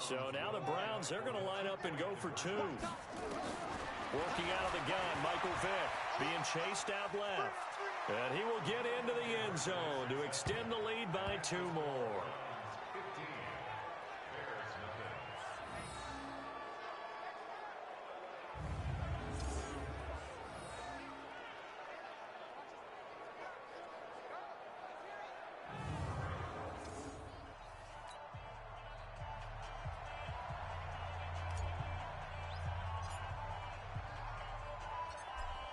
So now the Browns, they're going to line up and go for two. Working out of the gun, Michael Vick being chased out left. And he will get into the end zone to extend the lead by 2 more.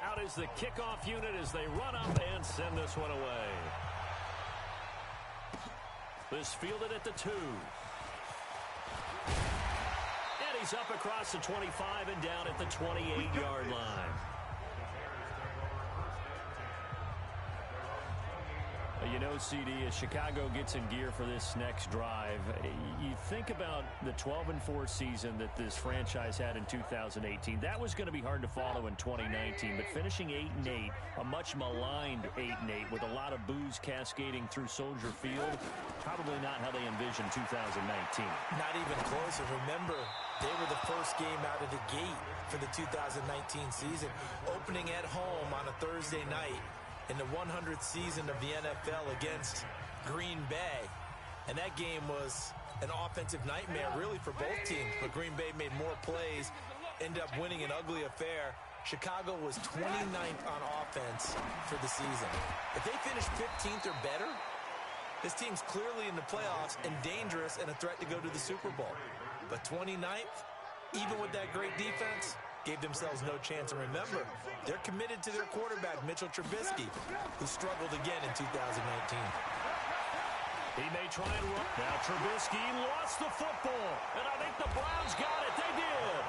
Out is the kickoff unit as they run up and send this one away. This fielded at the 2. And he's up across the 25 and down at the 28-yard line. You know, CD, as Chicago gets in gear for this next drive, you think about the 12-4 season that this franchise had in 2018. That was going to be hard to follow in 2019, but finishing 8-8, a much maligned 8-8 with a lot of boos cascading through Soldier Field, probably not how they envisioned 2019. Not even close. And remember, they were the first game out of the gate for the 2019 season, opening at home on a Thursday night in the 100th season of the NFL against Green Bay. And that game was an offensive nightmare really for both teams, but Green Bay made more plays, ended up winning an ugly affair. Chicago was 29th on offense for the season. If they finish 15th or better, this team's clearly in the playoffs and dangerous and a threat to go to the Super Bowl. But 29th, even with that great defense, gave themselves no chance. And remember, they're committed to their quarterback, Mitchell Trubisky, who struggled again in 2019. He may try and run. Now Trubisky lost the football. And I think the Browns got it. They did.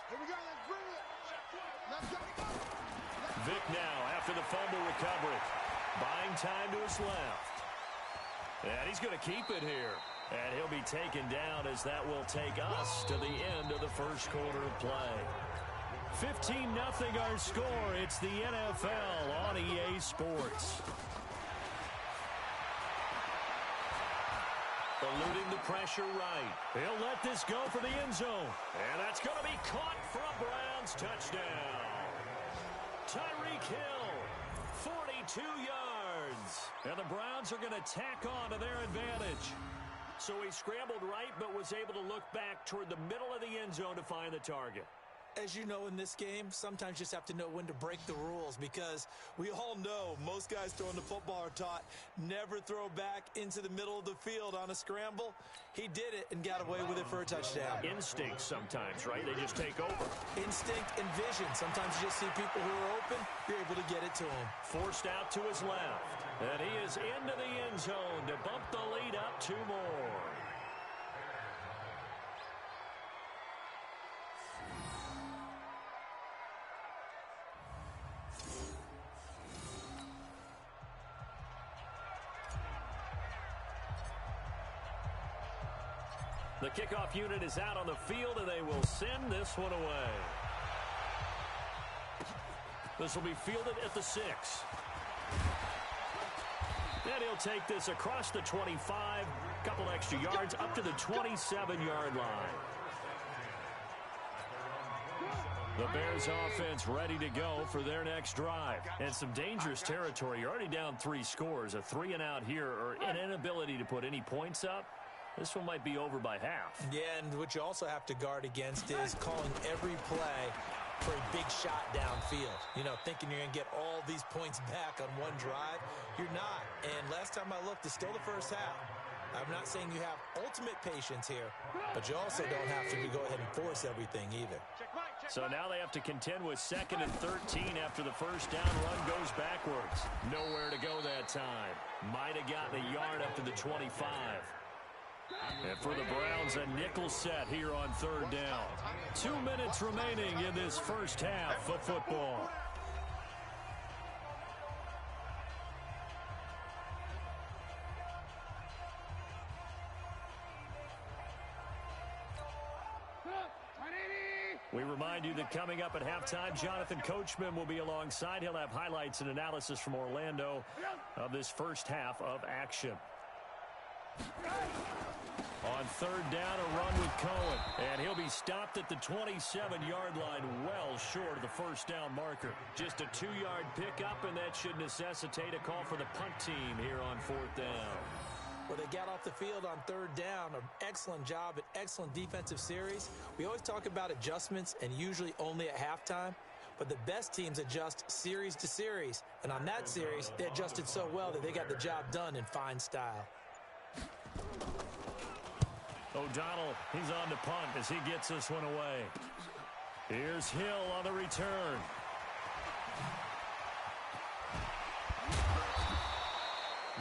Here we go. Let's bring it. Let's go. Vick now after the fumble recovery. Buying time to his left. And he's going to keep it here. And he'll be taken down as that will take us to the end of the first quarter of play. 15-0 our score. It's the NFL on EA Sports. Eluding the pressure right. He'll let this go for the end zone. And that's going to be caught for a Browns touchdown. Tyreek Hill, 42 yards. And the Browns are going to tack on to their advantage. So he scrambled right, but was able to look back toward the middle of the end zone to find the target. As you know, in this game, sometimes you just have to know when to break the rules, because we all know most guys throwing the football are taught never throw back into the middle of the field on a scramble. He did it and got away with it for a touchdown. Instinct sometimes, right? They just take over. Instinct and vision. Sometimes you just see people who are open, you're able to get it to them. Forced out to his left. And he is into the end zone to bump the lead up 2 more. The kickoff unit is out on the field, and they will send this one away. This will be fielded at the 6. And he'll take this across the 25, couple extra yards, up to the 27-yard line. The Bears offense ready to go for their next drive. And some dangerous territory. You're already down 3 scores. A 3-and-out here, or an inability to put any points up. This one might be over by half. Yeah, and what you also have to guard against is calling every play for a big shot downfield. You know, thinking you're going to get all these points back on one drive. You're not. And last time I looked, it's still the first half. I'm not saying you have ultimate patience here, but you also don't have to go ahead and force everything either. So now they have to contend with 2nd and 13 after the first down run goes backwards. Nowhere to go that time. Might have gotten a yard up to the 25. And for the Browns, a nickel set here on 3rd down. 2 minutes remaining in this first half of football. We remind remind you that coming up at halftime, Jonathan Coachman will be alongside. He'll have highlights and analysis from Orlando of this first half of action. On third down, a run with Cohen. And he'll be stopped at the 27-yard line, well short of the first down marker. Just a 2-yard pickup, and that should necessitate a call for the punt team here on fourth down. Well, they got off the field on third down. An excellent job, an excellent defensive series. We always talk about adjustments, and usually only at halftime. But the best teams adjust series to series. And on that series, they adjusted so well that they got the job done in fine style. O'Donnell, he's on to punt as he gets this one away. Here's Hill on the return.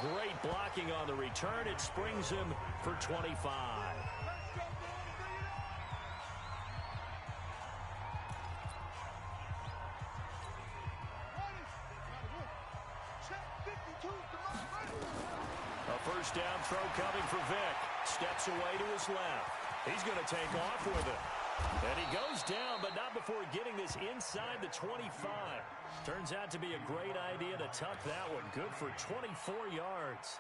Great blocking on the return. It springs him for 25. A first down throw coming for Vick. Steps away to his left. He's going to take off with it. And he goes down, but not before getting this inside the 25. Turns out to be a great idea to tuck that one. Good for 24 yards.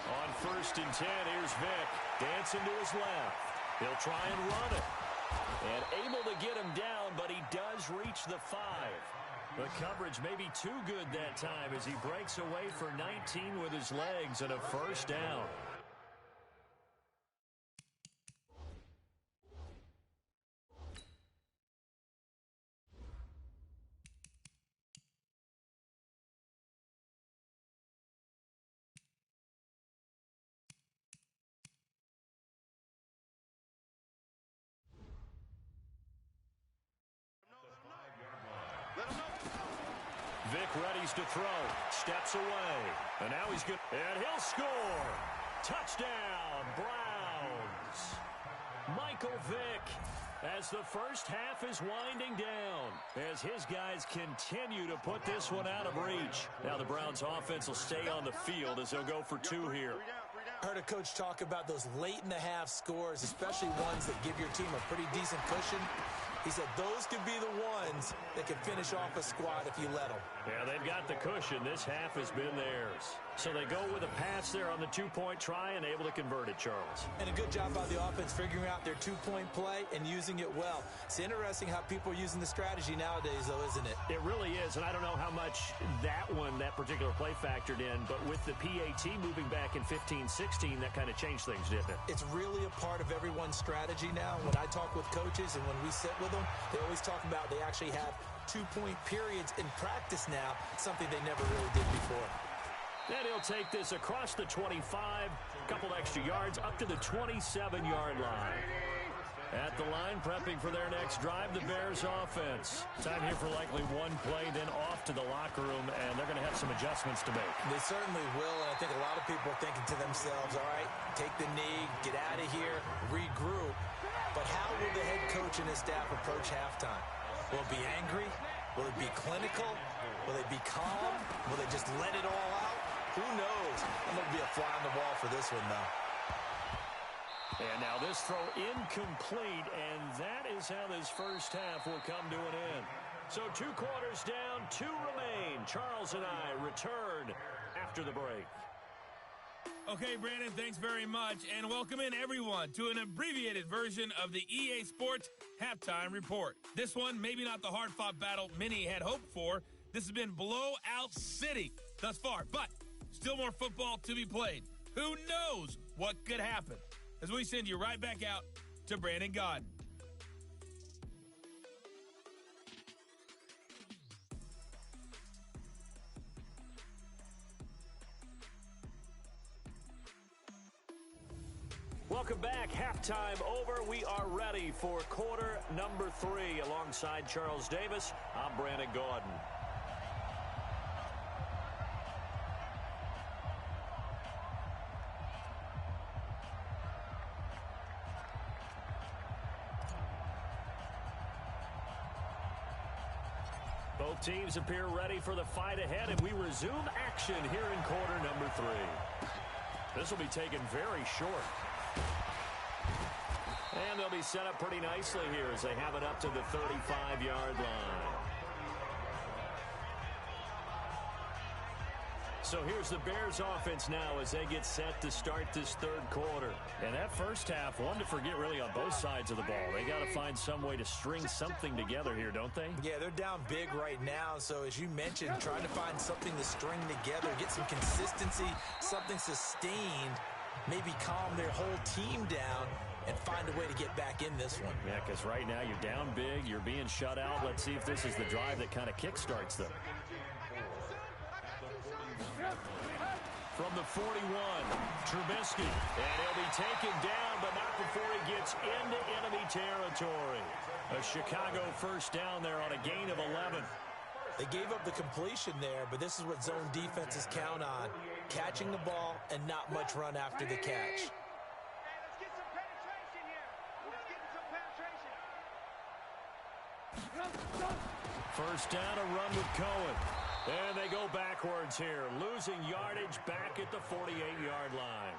On first and 10, here's Vick. Dancing to his left. He'll try and run it. And able to get him down, but he does reach the 5. The coverage may be too good that time as he breaks away for 19 with his legs and a first down. Vick readies to throw. Steps away. And now he's good. And he'll score. Touchdown, Browns. Michael Vick as the first half is winding down. As his guys continue to put this one out of reach. Now the Browns offense will stay on the field as they'll go for 2 here. Heard a coach talk about those late-in-the-half scores, especially ones that give your team a pretty decent cushion. He said those could be the ones that can finish off a squad if you let them. Yeah, they've got the cushion. This half has been theirs. So they go with a pass there on the 2-point try and able to convert it, Charles. And a good job by the offense figuring out their 2-point play and using it well. It's interesting how people are using the strategy nowadays, though, isn't it? It really is, and I don't know how much that particular play factored in, but with the PAT moving back in 15-16, that kind of changed things, didn't it? It's really a part of everyone's strategy now. When I talk with coaches and when we sit with them, they always talk about they actually have 2-point periods in practice now, something they never really did before. And he'll take this across the 25, a couple extra yards, up to the 27-yard line. At the line, prepping for their next drive, the Bears offense. Time here for likely one play, then off to the locker room, and they're going to have some adjustments to make. They certainly will, and I think a lot of people are thinking to themselves, all right, take the knee, get out of here, regroup. But how will the head coach and his staff approach halftime? Will it be angry? Will it be clinical? Will they be calm? Will they just let it all out? Who knows? I'm going to be a fly on the wall for this one, though. And now this throw incomplete, and that is how this first half will come to an end. So 2 quarters down, 2 remain. Charles and I return after the break. Okay, Brandon, thanks very much, and welcome in everyone to an abbreviated version of the EA Sports Halftime Report. This one, maybe not the hard-fought battle many had hoped for. This has been blowout city thus far, but still more football to be played. Who knows what could happen? As we send you right back out to Brandon Gaudin. Welcome back. Halftime over. We are ready for quarter number 3. Alongside Charles Davis, I'm Brandon Gaudin. Both teams appear ready for the fight ahead, and we resume action here in quarter number 3. This will be taken very short. And they'll be set up pretty nicely here as they have it up to the 35-yard line. So here's the Bears offense now as they get set to start this third quarter. And that first half, one to forget really on both sides of the ball. They got to find some way to string something together here, don't they? Yeah, they're down big right now. So as you mentioned, trying to find something to string together, get some consistency, something sustained, maybe calm their whole team down and find a way to get back in this one. Yeah, because right now you're down big, you're being shut out. Let's see if this is the drive that kind of kickstarts them. From the 41, Trubisky. And he'll be taken down, but not before he gets into enemy territory. A Chicago first down there on a gain of 11. They gave up the completion there, but this is what zone defenses count on. Catching the ball and not much run after the catch. First down, a run with Cohen. And they go backwards here, losing yardage back at the 48-yard line.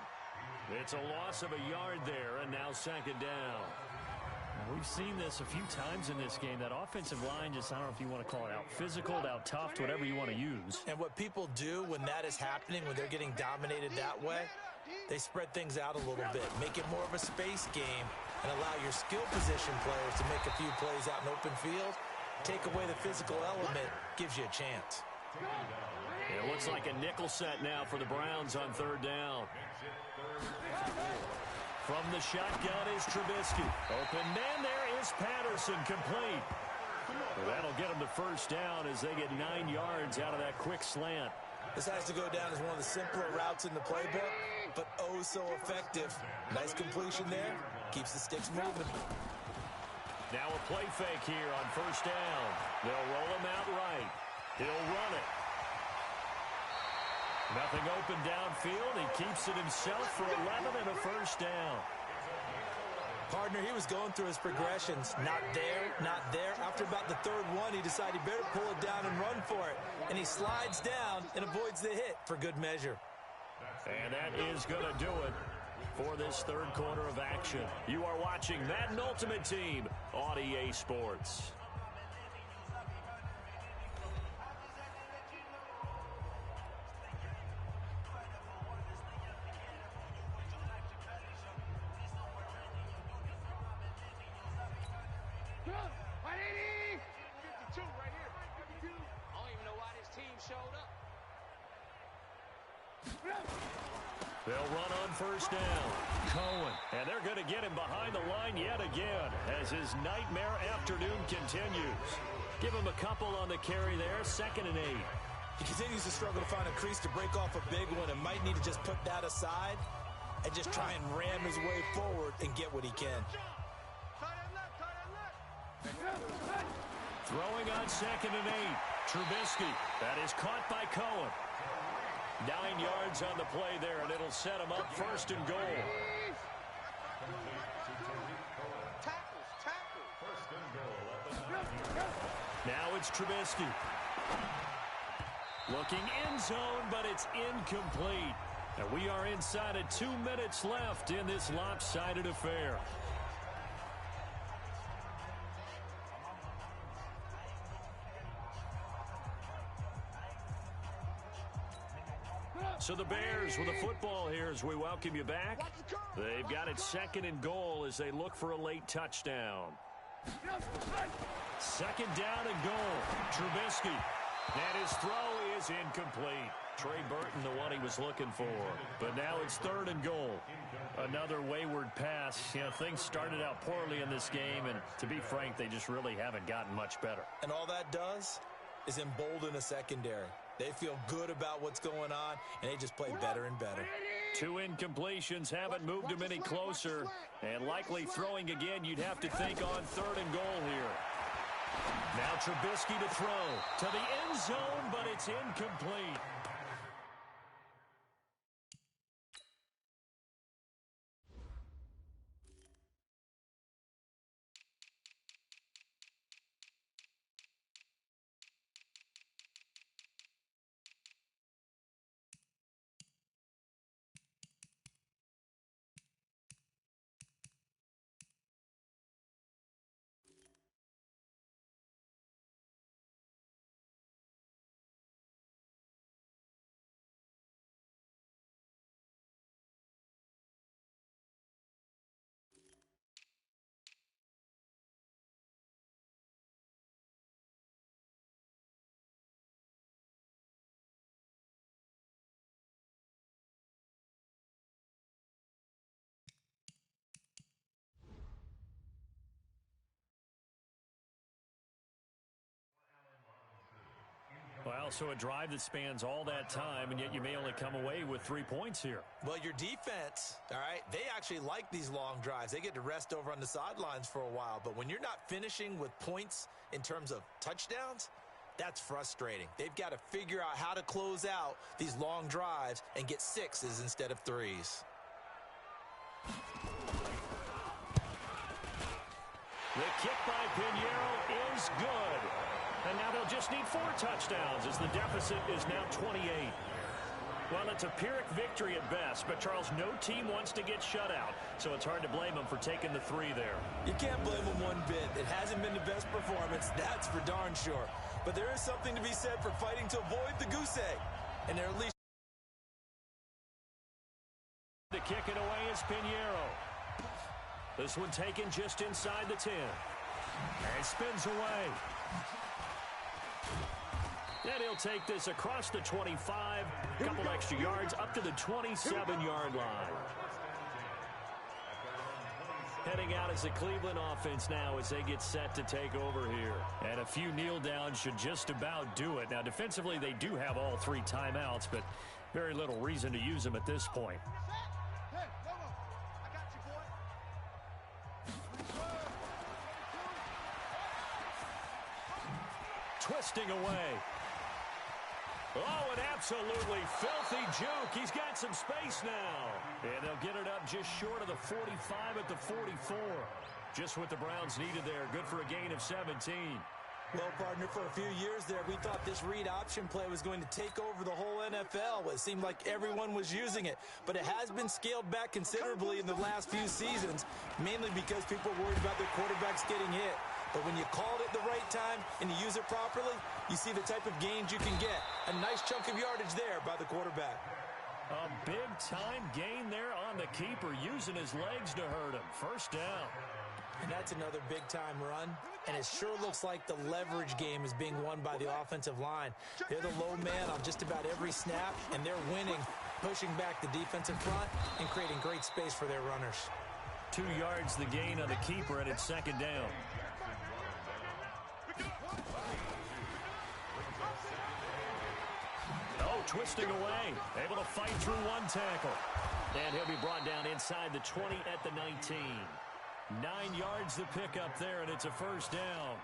It's a loss of a yard there, and now second down. We've seen this a few times in this game. That offensive line just, I don't know if you want to call it out physical, out tough, whatever you want to use. And what people do when that is happening, when they're getting dominated that way, they spread things out a little bit, make it more of a space game, and allow your skill position players to make a few plays out in open field. Take away the physical element, gives you a chance. It looks like a nickel set now for the Browns on third down. From the shotgun is Trubisky. Open man there is Patterson, complete. Well, that'll get them to first down as they get 9 yards out of that quick slant. This has to go down as one of the simpler routes in the playbook, but oh so effective. Nice completion there. Keeps the sticks moving. Now a play fake here on first down. They'll roll him out right. He'll run it. Nothing open downfield. He keeps it himself for 11 and a first down. Partner, he was going through his progressions. Not there, not there. After about the third one, he decided he better pull it down and run for it. And he slides down and avoids the hit for good measure. And that is going to do it for this third quarter of action. You are watching Madden Ultimate Team on EA Sports. They'll run on first down. Cohen. And they're going to get him behind the line yet again as his nightmare afternoon continues. Give him a couple on the carry there. 2nd and 8. He continues to struggle to find a crease to break off a big one and might need to just put that aside and just try and ram his way forward and get what he can. Throwing on 2nd and 8. Trubisky. That is caught by Cohen. 9 yards on the play there, and it'll set him up 1st and goal. Now it's Trubisky. Looking end zone, but it's incomplete. And we are inside of 2 minutes left in this lopsided affair. So the Bears with the football here as we welcome you back. They've got it 2nd and goal as they look for a late touchdown. 2nd down and goal. Trubisky. And his throw is incomplete. Trey Burton, the one he was looking for. But now it's 3rd and goal. Another wayward pass. You know, things started out poorly in this game, and to be frank, they just really haven't gotten much better. And all that does is embolden a secondary. They feel good about what's going on, and they just play better and better. 2 incompletions haven't moved him any closer. And likely throwing again, you'd have to think on 3rd and goal here. Now Trubisky to throw to the end zone, but it's incomplete. Well, so a drive that spans all that time, and yet you may only come away with 3 points here. Well, your defense, all right, they actually like these long drives. They get to rest over on the sidelines for a while. But when you're not finishing with points in terms of touchdowns, that's frustrating. They've got to figure out how to close out these long drives and get 6s instead of 3s. The kick by Pinheiro is good. And now they'll just need 4 touchdowns as the deficit is now 28. Well, it's a Pyrrhic victory at best, but Charles, no team wants to get shut out, so it's hard to blame them for taking the 3 there. You can't blame them one bit. It hasn't been the best performance, that's for darn sure. But there is something to be said for fighting to avoid the goose egg. And they're at least... To kick it away is Pinheiro. This one taken just inside the 10. And spins away. And he'll take this across the 25, a couple extra yards, up to the 27-yard line. Heading out as a Cleveland offense now as they get set to take over here. And a few kneel downs should just about do it. Now, defensively, they do have all 3 timeouts, but very little reason to use them at this point. Twisting away. Oh, an absolutely filthy juke. He's got some space now. And they'll get it up just short of the 45 at the 44. Just what the Browns needed there. Good for a gain of 17. Well, partner, for a few years there, we thought this read option play was going to take over the whole NFL. It seemed like everyone was using it. But it has been scaled back considerably in the last few seasons, mainly because people are worried about their quarterbacks getting hit. But when you called it the right time and you use it properly, you see the type of gains you can get. A nice chunk of yardage there by the quarterback. A big-time gain there on the keeper, using his legs to hurt him. First down. And that's another big-time run. And it sure looks like the leverage game is being won by the offensive line. They're the low man on just about every snap, and they're winning, pushing back the defensive front and creating great space for their runners. 2 yards the gain on the keeper, and it's second down. Oh, twisting away. Able to fight through 1 tackle. And he'll be brought down inside the 20 at the 19. 9 yards the pickup there, and it's a first down.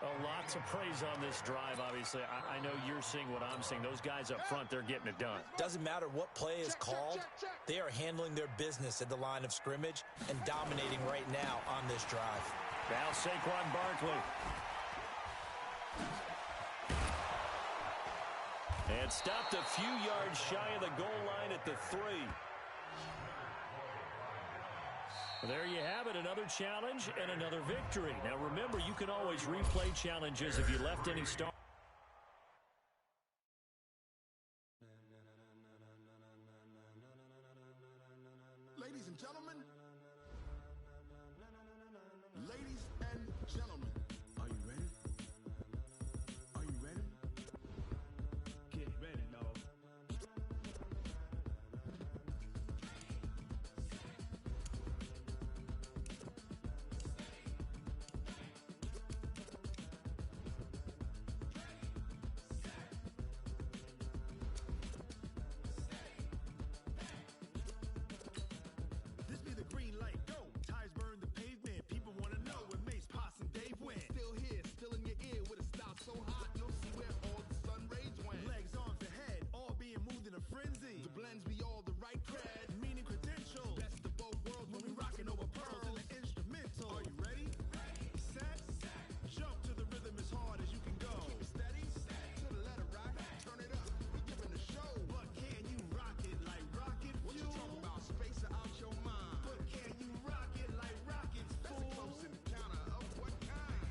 Oh, lots of praise on this drive, obviously. I know you're seeing what I'm seeing. Those guys up front, they're getting it done. Doesn't matter what play is called. They are handling their business at the line of scrimmage and dominating right now on this drive. Now Saquon Barkley. And stopped a few yards shy of the goal line at the 3. There you have it, another challenge and another victory. Now remember, you can always replay challenges if you left any start. Ladies and gentlemen, ladies and gentlemen, are you ready? Are you ready? Get ready, dog. This be the green light, go. Tires burn the pavement. People want to know where Mace, Poss, and Dave went. Still here, still in your ear with a style so hot, you'll see where all the sun rays went. Legs, arms, and head, all being moved in a frenzy. The blends be all the right cred, meaning credentials. Best of both worlds when we rockin' over pearls in the instrumental. Are you ready? Set. Jump to the rhythm as hard as you can go. Keep it steady, to the letter right. Turn it up, we giving the show. But can you rock it like rocket fuel? What you talking about? Space or out your mind? But can you rock it like rockets, fool? That's a close encounter of what kind?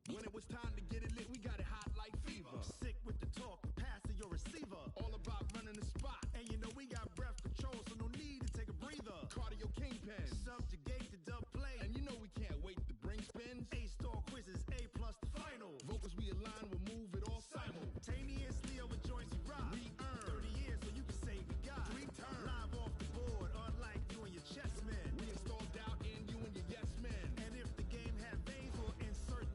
When it was time to get it lit, we got it hot like fever. Sick with the talk, pass to your receiver. All about running the spot. And you know we got breath control, so no need to take a breather. Cardio kingpin, subjugate the dub play. And you know we can't wait to bring spins. A-star quizzes, A+ the final. Vocals we align, we'll move it all simultaneously over joints we rock. We earn 30 years, so you can say we got 3 turns. Live off the board, unlike you and your chess men. We installed doubt in you and your yes men. And if the game had veins, we'll insert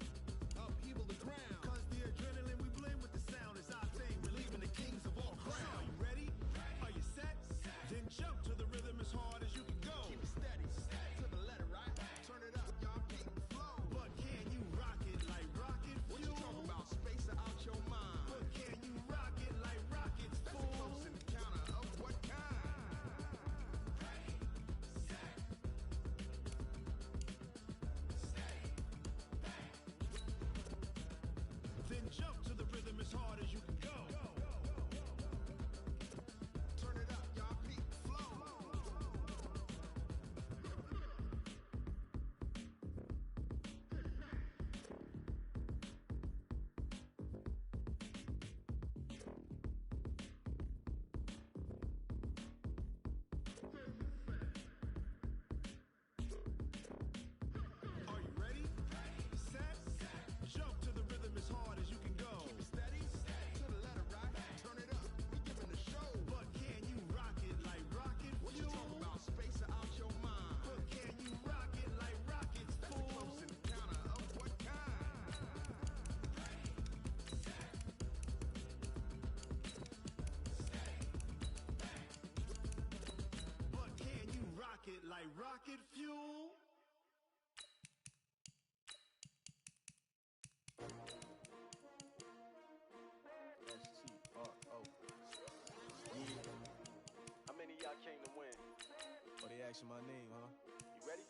asking my name, huh? You ready?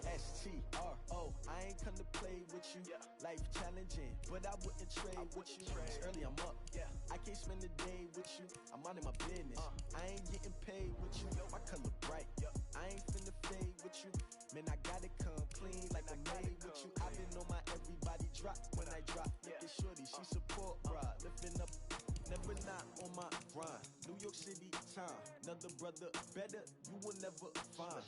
S-T-R-O, I ain't come to play with you. Life challenging, but I wouldn't trade with you. It's early, I'm up. I can't spend the day with you. I'm minding my business. I ain't getting paid with you. My color bright. I ain't finna fade with you. Man, I gotta come clean like I'm made with you. I've been on my everybody drop when I drop. Look at shorty, she support ride. Lifting up, never not on my grind. New York City time, another brother better, you will never find.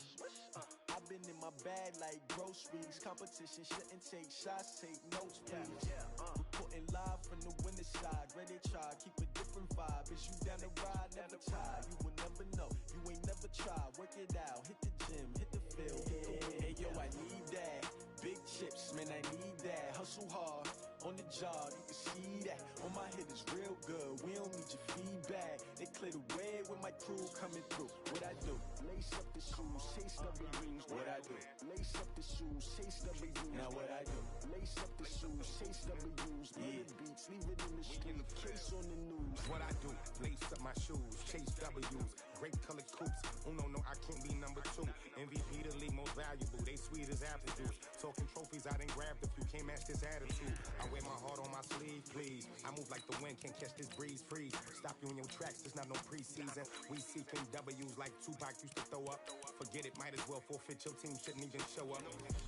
I've been in my bag like groceries. Competition shouldn't take shots, take notes, please. Reporting live from the winter side. Ready to try, keep a different vibe. Is you down the ride, never try. You will never know, you ain't never tried. Work it out, hit the gym, hit the field, hit the wind. Hey yo, I need that. Big chips, man, I need that. Hustle hard, on the job, you can see that. On my head is real good, we don't need your feedback. They clear the way with my crew coming through. What I do? Lace up the shoes, chase W's. What I do? Lace up the shoes, chase W's. Now what I do? Lace up the shoes, chase W's. Yeah. Beats, leave it in the street, case on the news. What I do? Lace up my shoes, chase W's. Great colored coops. Uno, no, I can't be number 2. MVP the league most valuable. They sweet as apple juice. Talking trophies, I didn't grab the few. Can't match this attitude. I wear my heart on my sleeve, please. I move like the wind, can't catch this breeze, freeze. Stop you in your tracks, there's not no preseason. We seeking W's like Tupac used to throw up. Forget it, might as well forfeit. Your team shouldn't even show up.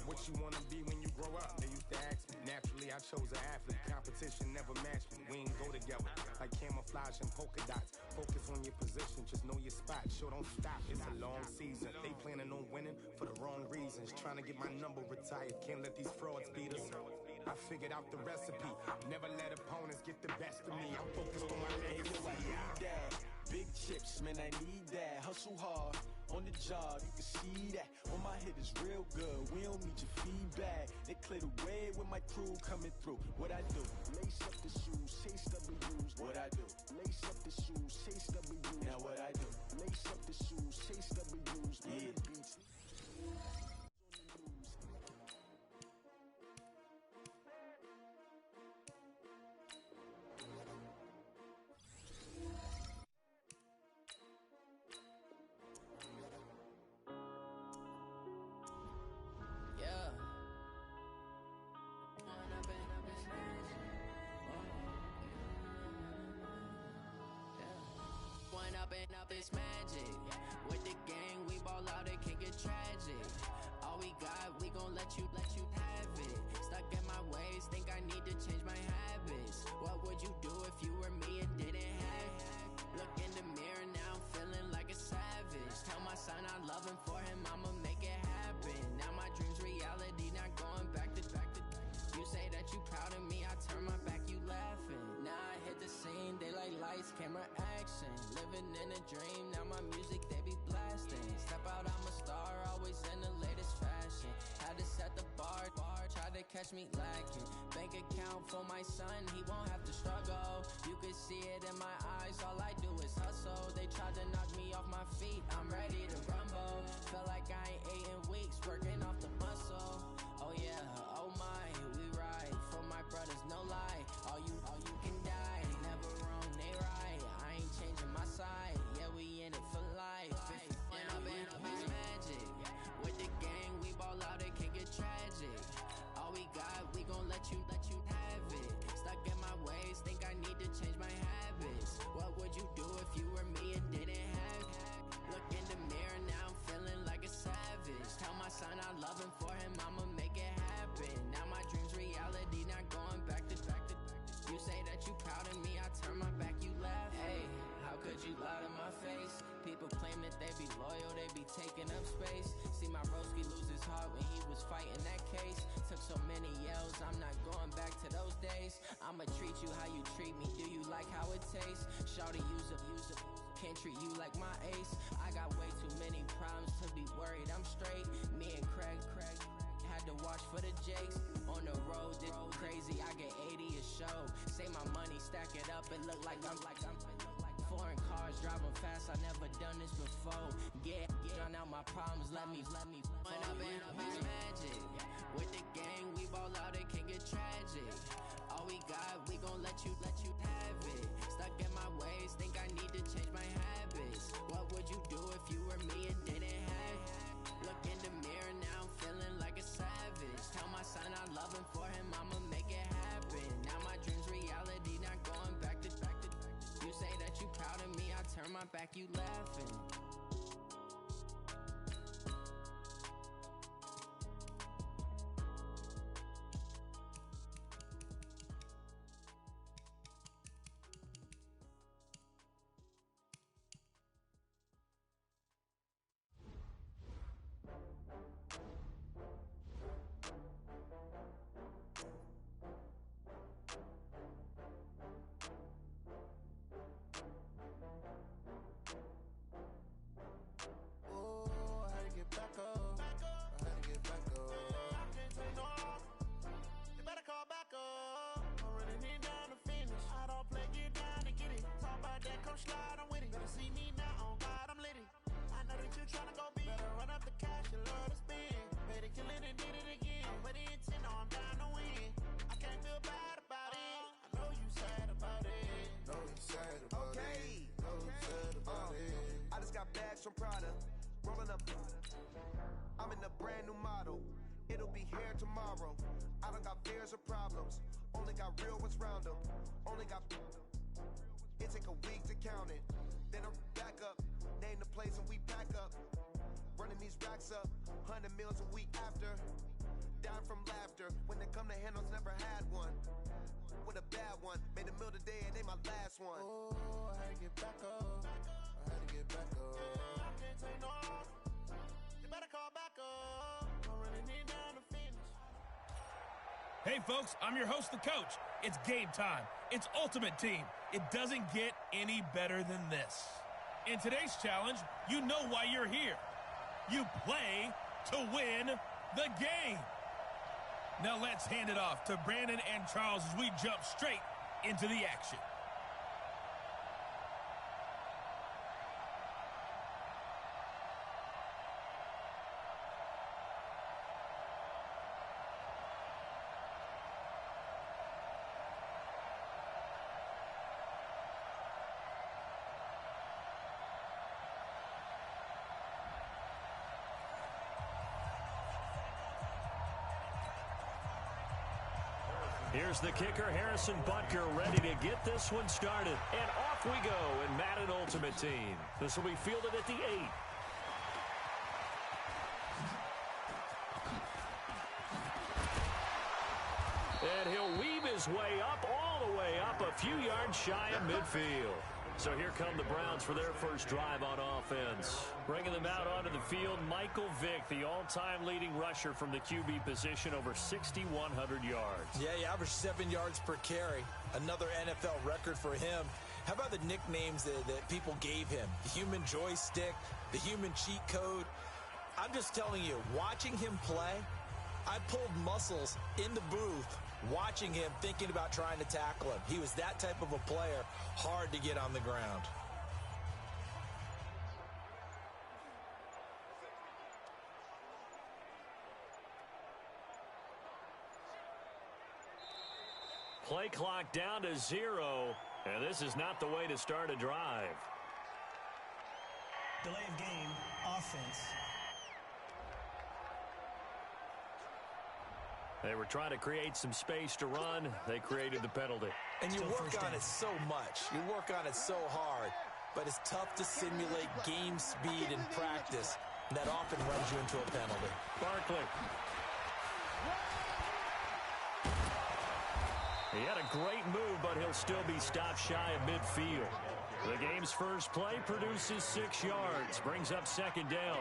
What you wanna be when you grow up? They used to ask me. Naturally, I chose an athlete. Competition never matched me. We ain't go together like camouflage and polka dots. Focus on your position, just know your spot. Sure, don't stop. It's a long season. They planning on winning for the wrong reasons. Trying to get my number retired. Can't let these frauds beat us. I figured out the recipe. Never let opponents get the best of me. I'm focused on my legacy. I need that. Big chips, man, I need that. Hustle hard, on the job, you can see that. On my head is real good, we don't need your feedback. They clear the way with my crew coming through. What I do? Lace up the shoes, chase W's. What I do? Lace up the shoes, chase W's. Now what I do? Lace up the shoes, chase W's. Yeah. Beats. Up this magic. With the gang, we ball out, it can get tragic. All we got, we gon' let you have it. Stuck in my ways, think I need to change my habits. What would you do if you were me and didn't have it? Look in the mirror, now I'm feeling like a savage. Tell my son I love him, for him I'ma make it happen. Now my dream's reality, not going back to. You say that you proud of me, I turn my back, you laughing. Now I hit the scene, they like lights, camera, action. Living in a dream, now my music, they be blasting. Step out, I'm a star, always in the latest fashion. Had to set the bar, tried to catch me lacking. Bank account for my son, he won't have to struggle. You could see it in my eyes, all I do is hustle. They tried to knock me off my feet, I'm ready to rumble. Felt like I ain't ate in weeks, working off the muscle. Oh yeah, oh my, we ride for my brothers, no lie. All you can die, never wrong, they right. I ain't changing my side, yeah, we in it for life. And I've been magic. With the gang, we ball out, it can get tragic. All we got, we gon' let you have it. Stuck in my ways, think I need to change my habits. What would you do if you were me and didn't have it? Look in the mirror, now I'm feeling like a savage. Tell my son I love him, for him I'ma make it happen. Now my dream's reality, not going back to. You say that you proud of me, I turn my back, you laugh. Hey, how could you lie to my face? People claim that they be loyal, they be taking up space. See my broski lose his heart when he was fighting that case. Took so many yells, I'm not going back to those days. I'ma treat you how you treat me, do you like how it tastes? Shawty, use up, can't treat you like my ace. I got way too many problems to be worried, I'm straight. Me and Craig had to watch for the Jakes. On the road, it's crazy, I get 80 a show. Say my money, stack it up, it look like I'm foreign cars, driving fast, I never done this before. Get drown out my problems, let me When I've been magic. With the gang, we ball out, it can get tragic. All we got, we gon' let you have it. Stuck in my ways, think I need to change my habits. What would you do if you were me and didn't have it? cash from Prada. Rolling up. I'm in a brand new model. It'll be here tomorrow. I don't got fears or problems. Only got real ones round them. Only got. It take a week to count it. Then I'm back up. Name the place and we pack up. Running these racks up. 100 meals a week after. Dying from laughter. When they come to handles, never had one. With a bad one. Made a meal today and they my last one. Oh, I had to get back up. I had to get back up. I can't take no. You better call back up. I'm running it down to finish. Hey, folks, I'm your host, the coach. It's game time. It's Ultimate Team. It doesn't get any better than this. In today's challenge, you know why you're here. You play to win the game. Now let's hand it off to Brandon and Charles as we jump straight into the action. Here's the kicker, Harrison Butker, ready to get this one started. And off we go in Madden Ultimate Team. This will be fielded at the 8. And he'll weave his way up, all the way up, a few yards shy of midfield. So here come the Browns for their first drive on offense. Bringing them out onto the field, Michael Vick, the all-time leading rusher from the QB position, over 6,100 yards. Yeah, he averaged 7 yards per carry. Another NFL record for him. How about the nicknames that people gave him? The human joystick, the human cheat code. I'm just telling you, watching him play, I pulled muscles in the booth watching him, thinking about trying to tackle him. He was that type of a player, hard to get on the ground. Play clock down to 0, and this is not the way to start a drive. Delay of game, offense. They were trying to create some space to run. They created the penalty. And you work on it so much. You work on it so hard. But it's tough to simulate game speed in practice. And that often runs you into a penalty. Barkley. He had a great move, but he'll still be stopped shy of midfield. The game's first play produces 6 yards. Brings up second down.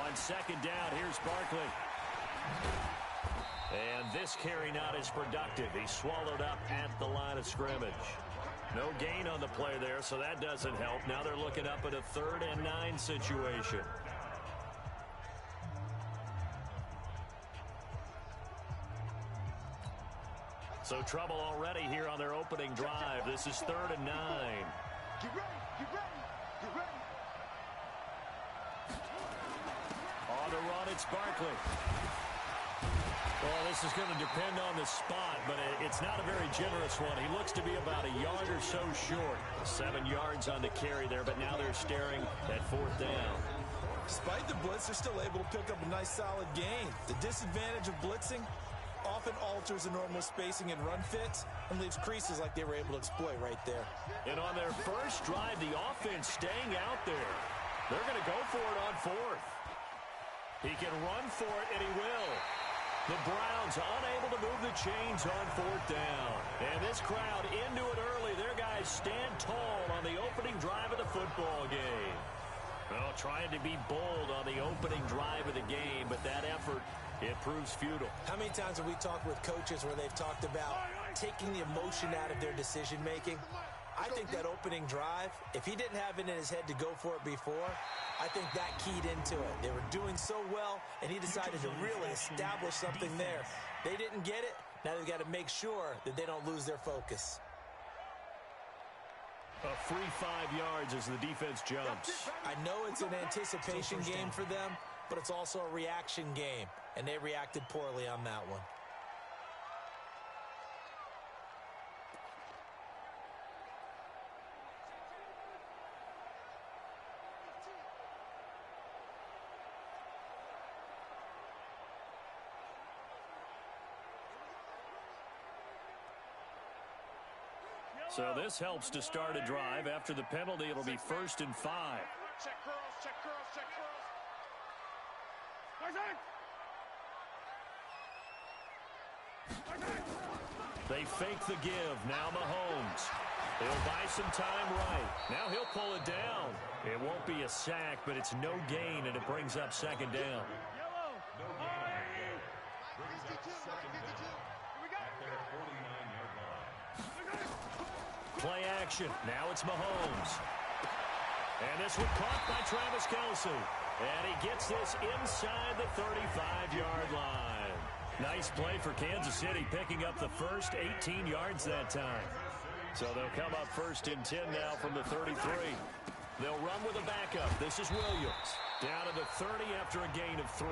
On second down, here's Barkley. And this carry not as productive. He's swallowed up at the line of scrimmage. No gain on the play there, so that doesn't help. Now they're looking up at a 3rd and 9 situation. So trouble already here on their opening drive. This is 3rd and 9. Get ready, get ready, get ready. On the run, it's Barkley. Well, this is going to depend on the spot, but it's not a very generous one. He looks to be about a yard or so short. 7 yards on the carry there, but now they're staring at 4th down. Despite the blitz, they're still able to pick up a nice solid gain. The disadvantage of blitzing often alters the normal spacing and run fits and leaves creases like they were able to exploit right there. And on their first drive, the offense staying out there. They're going to go for it on 4th. He can run for it, and he will. The Browns unable to move the chains on 4th down. And this crowd into it early. Their guys stand tall on the opening drive of the football game. Well, trying to be bold on the opening drive of the game, but that effort, it proves futile. How many times have we talked with coaches where they've talked about taking the emotion out of their decision-making? I think that opening drive, if he didn't have it in his head to go for it before, I think that keyed into it. They were doing so well, and he decided to really establish something there. They didn't get it. Now they've got to make sure that they don't lose their focus. A free 5 yards as the defense jumps. I know it's an anticipation game for them, but it's also a reaction game, and they reacted poorly on that one. So this helps to start a drive. After the penalty, it'll be 1st and 5. Check curls, check curls, check curls. They fake the give. Now Mahomes. He'll buy some time right. Now he'll pull it down. It won't be a sack, but it's no gain, and it brings up 2nd down. Play action. Now it's Mahomes. And this one caught by Travis Kelce. And he gets this inside the 35-yard line. Nice play for Kansas City, picking up the first 18 yards that time. So they'll come up 1st and 10 now from the 33. They'll run with a backup. This is Williams. Down to the 30 after a gain of 3.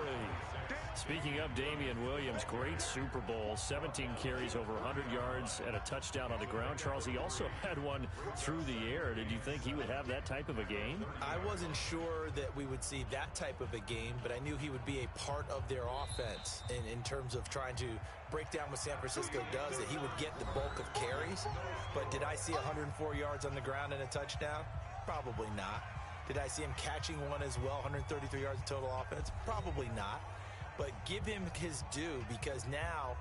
Speaking of Damian Williams, great Super Bowl. 17 carries, over 100 yards, and a touchdown on the ground. Charles, he also had one through the air. Did you think he would have that type of a game? I wasn't sure that we would see that type of a game, but I knew he would be a part of their offense in terms of trying to break down what San Francisco does, that he would get the bulk of carries. But did I see 104 yards on the ground and a touchdown? Probably not. Did I see him catching one as well, 133 yards of total offense? Probably not. But give him his due, because now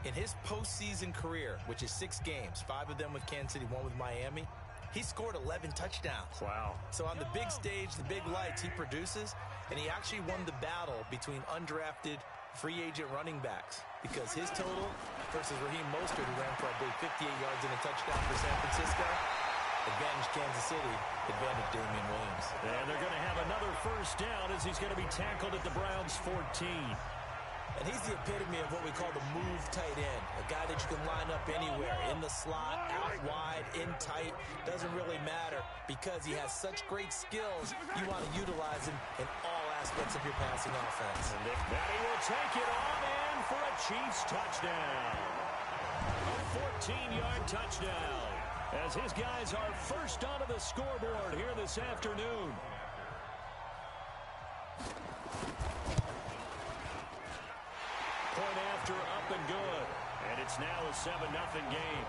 in his postseason career, which is 6 games, 5 of them with Kansas City, 1 with Miami, he scored 11 touchdowns. Wow. So on the big stage, the big lights, he produces, and he actually won the battle between undrafted free agent running backs, because his total versus Raheem Mostert, who ran for, I believe, 58 yards and a touchdown for San Francisco, advantage Kansas City, advantage Damian Williams. And they're going to have another 1st down as he's going to be tackled at the Browns' 14. And he's the epitome of what we call the move tight end, a guy that you can line up anywhere, in the slot, out wide, in tight, doesn't really matter, because he has such great skills. You want to utilize him in all aspects of your passing offense. And Matty will take it on in for a Chiefs touchdown. A 14-yard touchdown, as his guys are first onto the scoreboard here this afternoon. Point after, up and good. And it's now a 7-0 game.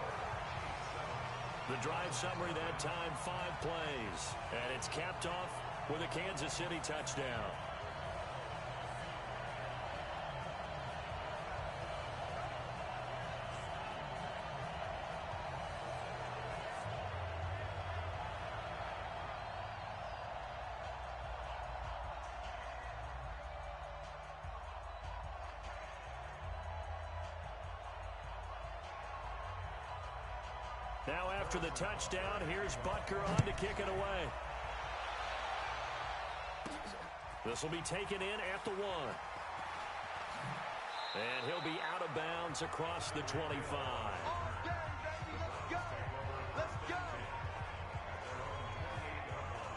The drive summary that time, 5 plays. And it's capped off with a Kansas City touchdown. Now after the touchdown, here's Butker on to kick it away. This will be taken in at the 1. And he'll be out of bounds across the 25.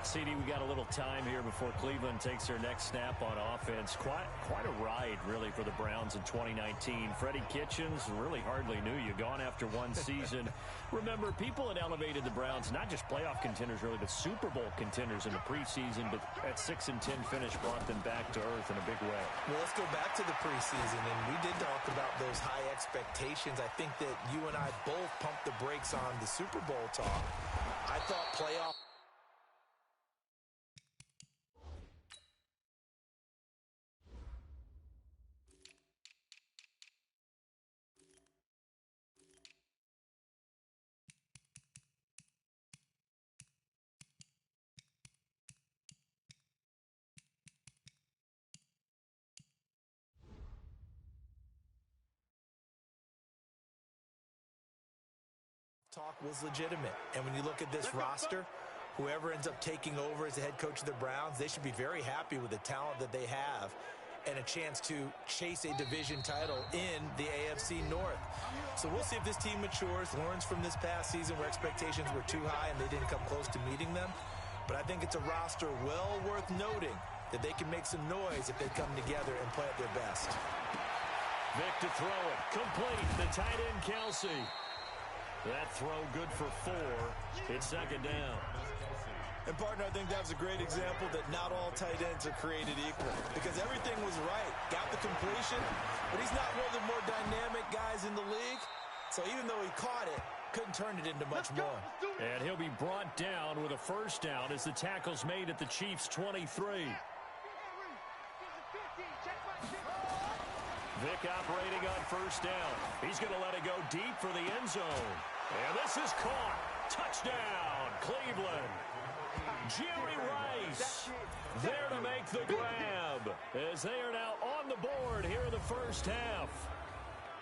CD, we got a little time here before Cleveland takes their next snap on offense. Quite a ride, really, for the Browns in 2019. Freddie Kitchens really hardly knew you. Gone after 1 season. Remember, people had elevated the Browns, not just playoff contenders, really, but Super Bowl contenders in the preseason. But that 6-10 finish brought them back to earth in a big way. Well, let's go back to the preseason, and we did talk about those high expectations. I think that you and I both pumped the brakes on the Super Bowl talk. I thought playoff talk was legitimate. And when you look at this roster, whoever ends up taking over as the head coach of the Browns, they should be very happy with the talent that they have and a chance to chase a division title in the AFC North. So we'll see if this team matures, learns from this past season where expectations were too high and they didn't come close to meeting them. But I think it's a roster well worth noting that they can make some noise if they come together and play at their best. Vick to throw it. Complete. The tight end, Kelce. That throw good for 4. It's 2nd down. And partner, I think that was a great example that not all tight ends are created equal, because everything was right. Got the completion, but he's not one of the more dynamic guys in the league. So even though he caught it, Couldn't turn it into much more. And he'll be brought down with a first down as the tackle's made at the Chiefs' 23. Vick operating on first down. He's going to let it go deep for the end zone. And this is caught. Touchdown, Cleveland. Jerry Rice there to make the grab as they are now on the board here in the first half.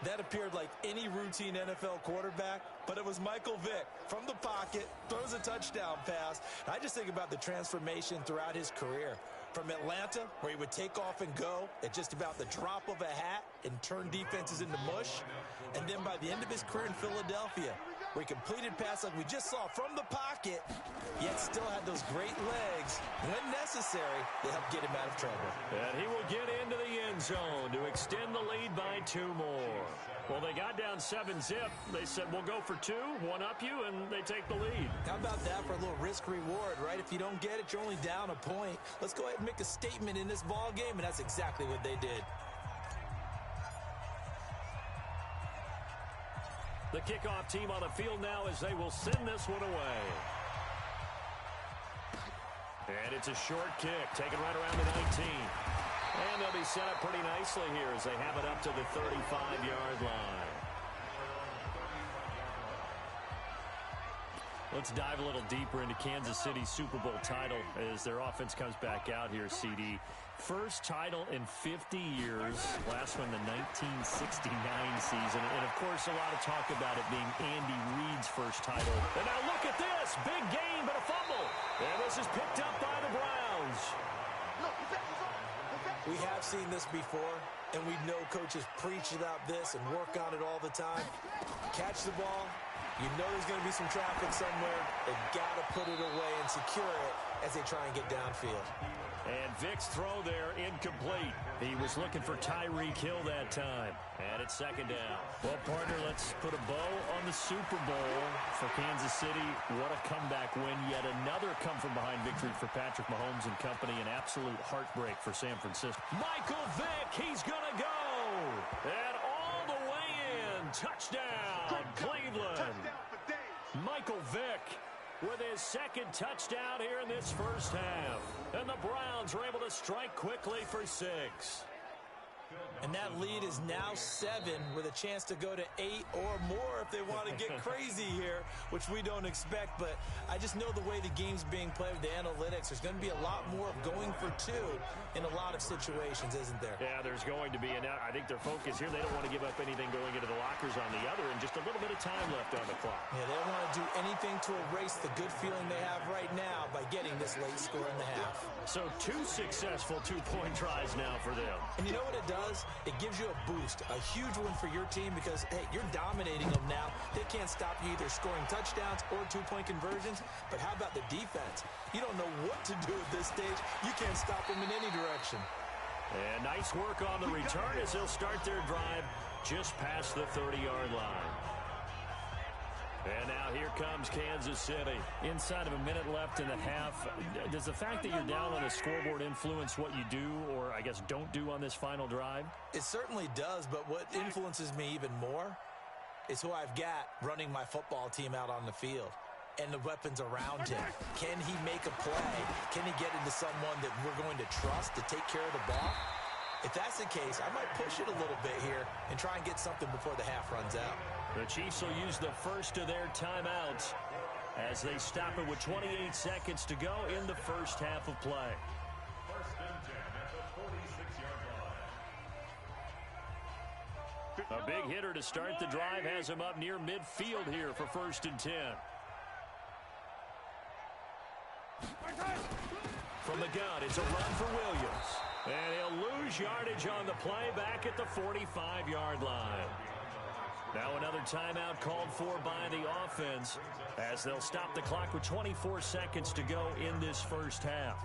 That appeared like any routine NFL quarterback, but it was Michael Vick from the pocket, throws a touchdown pass. I just think about the transformation throughout his career. From Atlanta, where he would take off and go at just about the drop of a hat and turn defenses into mush. And then by the end of his career in Philadelphia, where he completed passes like we just saw from the pocket, yet still had those great legs, when necessary, to help get him out of trouble. And he will get into the end zone to extend the lead by 2 more. Well, they got down 7-zip. They said, we'll go for 2, one up you, and they take the lead. How about that for a little risk-reward, right? If you don't get it, you're only down a point. Let's go ahead and make a statement in this ball game, and that's exactly what they did. The kickoff team on the field now as they will send this one away. And it's a short kick, taken right around the 19. And they'll be set up pretty nicely here as they have it up to the 35-yard line. Let's dive a little deeper into Kansas City's Super Bowl title as their offense comes back out here, CD. First title in 50 years, last one the 1969 season. And, of course, a lot of talk about it being Andy Reid's first title. And now look at this. Big gain, but a fumble. And this is picked up by the Browns. We have seen this before, and we know coaches preach about this and work on it all the time. Catch the ball. You know there's going to be some traffic somewhere. They've got to put it away and secure it as they try and get downfield. And Vick's throw there incomplete. He was looking for Tyreek Hill that time. And it's second down. Well, partner, let's put a bow on the Super Bowl for Kansas City. What a comeback win. Yet another come-from-behind victory for Patrick Mahomes and company. An absolute heartbreak for San Francisco. Michael Vick, he's going to go. And all the way in. Touchdown, Cleveland. Michael Vick with his second touchdown here in this first half. And the Browns are able to strike quickly for 6. And that lead is now 7 with a chance to go to 8 or more if they want to get crazy here, which we don't expect. But I just know the way the game's being played with the analytics, there's going to be a lot more of going for 2 in a lot of situations, isn't there? Yeah, there's going to be. And I think their focus here, they don't want to give up anything going into the lockers on the other, and just a little bit of time left on the clock. Yeah, they don't want to do anything to erase the good feeling they have right now by getting this late score in the half. So 2 successful 2-point tries now for them. And you know what it does? It gives you a boost, a huge one for your team because, hey, you're dominating them now. They can't stop you either scoring touchdowns or 2-point conversions. But how about the defense? You don't know what to do at this stage. You can't stop them in any direction. And nice work on the return as they'll start their drive just past the 30-yard line. And now here comes Kansas City. Inside of a minute left in the half. Does the fact that you're down on the scoreboard influence what you do or, I guess, don't do on this final drive? It certainly does, but what influences me even more is who I've got running my football team out on the field and the weapons around him. Can he make a play? Can he get into someone that we're going to trust to take care of the ball? If that's the case, I might push it a little bit here and try and get something before the half runs out. The Chiefs will use the first of their timeouts as they stop it with 28 seconds to go in the first half of play. A big hitter to start the drive has him up near midfield here for 1st and 10. From the gun, it's a run for Williams. And he'll lose yardage on the play back at the 45-yard line. Now another timeout called for by the offense as they'll stop the clock with 24 seconds to go in this first half.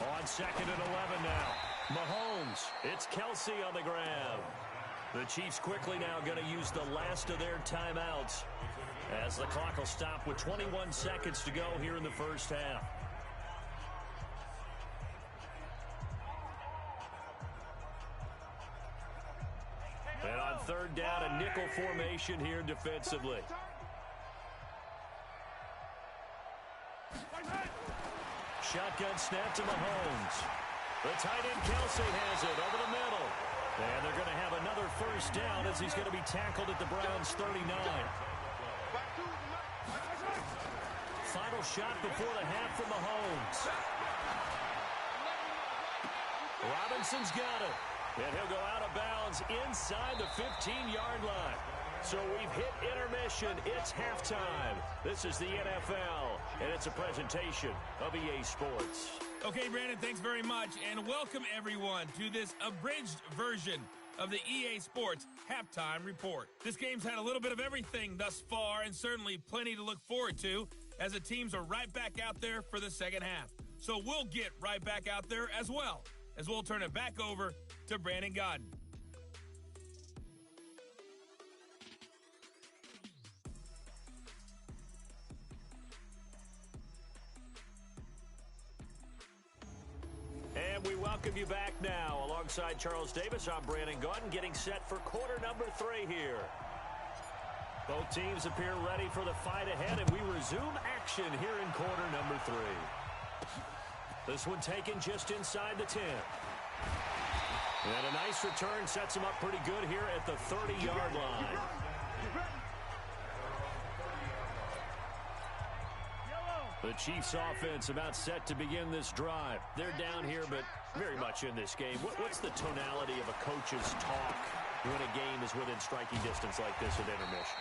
On 2nd and 11 now. Mahomes, it's Kelsey on the grab. The Chiefs quickly now going to use the last of their timeouts as the clock will stop with 21 seconds to go here in the first half. And on third down, a nickel formation here defensively. Shotgun snap to Mahomes. The tight end Kelsey has it over the middle. And they're going to have another first down as he's going to be tackled at the Browns' 39. Final shot before the half from Mahomes. Robinson's got it. And he'll go out of bounds inside the 15-yard line. So we've hit intermission. It's halftime. This is the NFL, and it's a presentation of EA Sports. Okay, Brandon, thanks very much, and welcome everyone to this abridged version of the EA Sports Halftime Report. This game's had a little bit of everything thus far, and certainly plenty to look forward to as the teams are right back out there for the second half. So we'll get right back out there as well, as we'll turn it back over to Brandon Godden. And we welcome you back now. Alongside Charles Davis, I'm Brandon Godden, getting set for quarter number 3 here. Both teams appear ready for the fight ahead, and we resume action here in quarter number 3. This one taken just inside the 10. And a nice return sets him up pretty good here at the 30-yard line. The Chiefs offense about set to begin this drive. They're down here, but very much in this game. What's the tonality of a coach's talk when a game is within striking distance like this at intermission?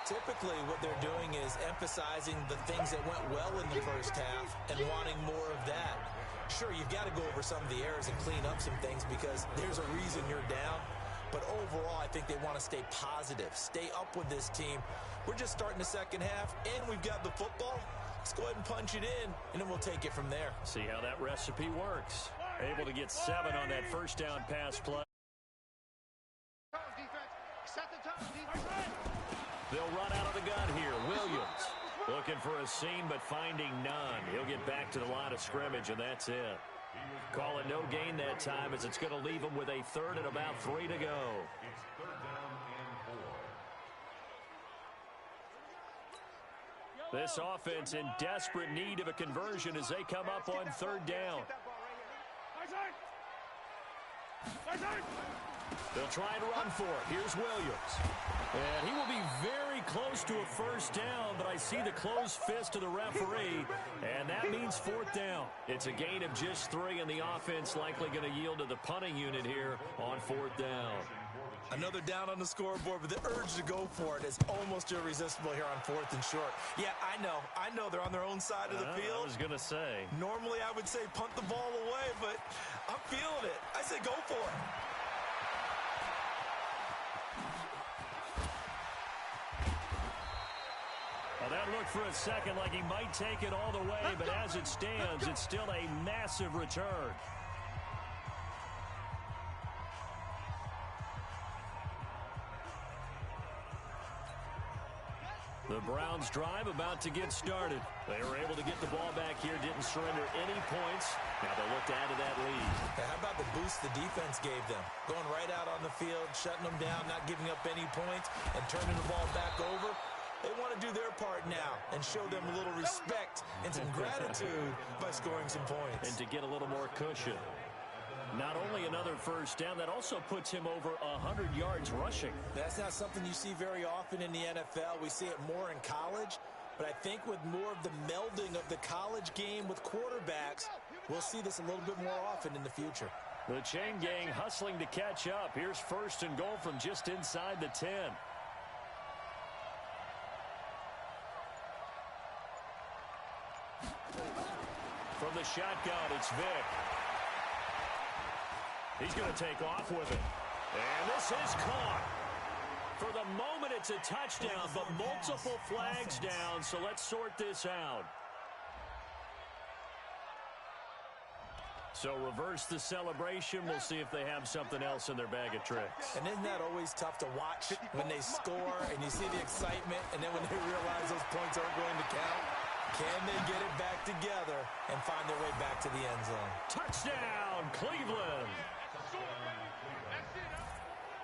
Typically, what they're doing is emphasizing the things that went well in the first half and wanting more of that. Sure, you've got to go over some of the errors and clean up some things because there's a reason you're down. But overall, I think they want to stay positive, stay up with this team. We're just starting the second half, and we've got the football. Let's go ahead and punch it in, and then we'll take it from there. See how that recipe works. Able to get 7 on that first down pass play. They'll run out of the gun here. Williams looking for a seam, but finding none. He'll get back to the line of scrimmage, and that's it. Call it no gain that time as it's going to leave him with a third and about 3 to go. This offense in desperate need of a conversion as they come up on third down. They'll try and run for it. Here's Williams. And he will be very close to a first down, but I see the closed fist of the referee, and that means fourth down. It's a gain of just 3, and the offense likely going to yield to the punting unit here on fourth down. Another down on the scoreboard, but the urge to go for it is almost irresistible here on 4th and short. Yeah, I know they're on their own side of the field. I was going to say. Normally, I would say punt the ball away, but I'm feeling it. I say go for it. Well, that looked for a second like he might take it all the way, but as it stands, it's still a massive return. The Browns drive about to get started. They were able to get the ball back here, didn't surrender any points. Now they'll look to add to that lead. Hey, how about the boost the defense gave them? Going right out on the field, shutting them down, not giving up any points, and turning the ball back over. They want to do their part now and show them a little respect and some gratitude by scoring some points. And to get a little more cushion. Not only another first down, that also puts him over 100 yards rushing. That's not something you see very often in the NFL. We see it more in college, but I think with more of the melding of the college game with quarterbacks, we'll see this a little bit more often in the future. The chain gang hustling to catch up. Here's first and goal from just inside the 10. From the shotgun, it's Vick. He's going to take off with it. And this is caught. For the moment, it's a touchdown, but multiple flags down, so let's sort this out. So reverse the celebration. We'll see if they have something else in their bag of tricks. And isn't that always tough to watch when they score and you see the excitement, and then when they realize those points aren't going to count? Can they get it back together and find their way back to the end zone? Touchdown, Cleveland.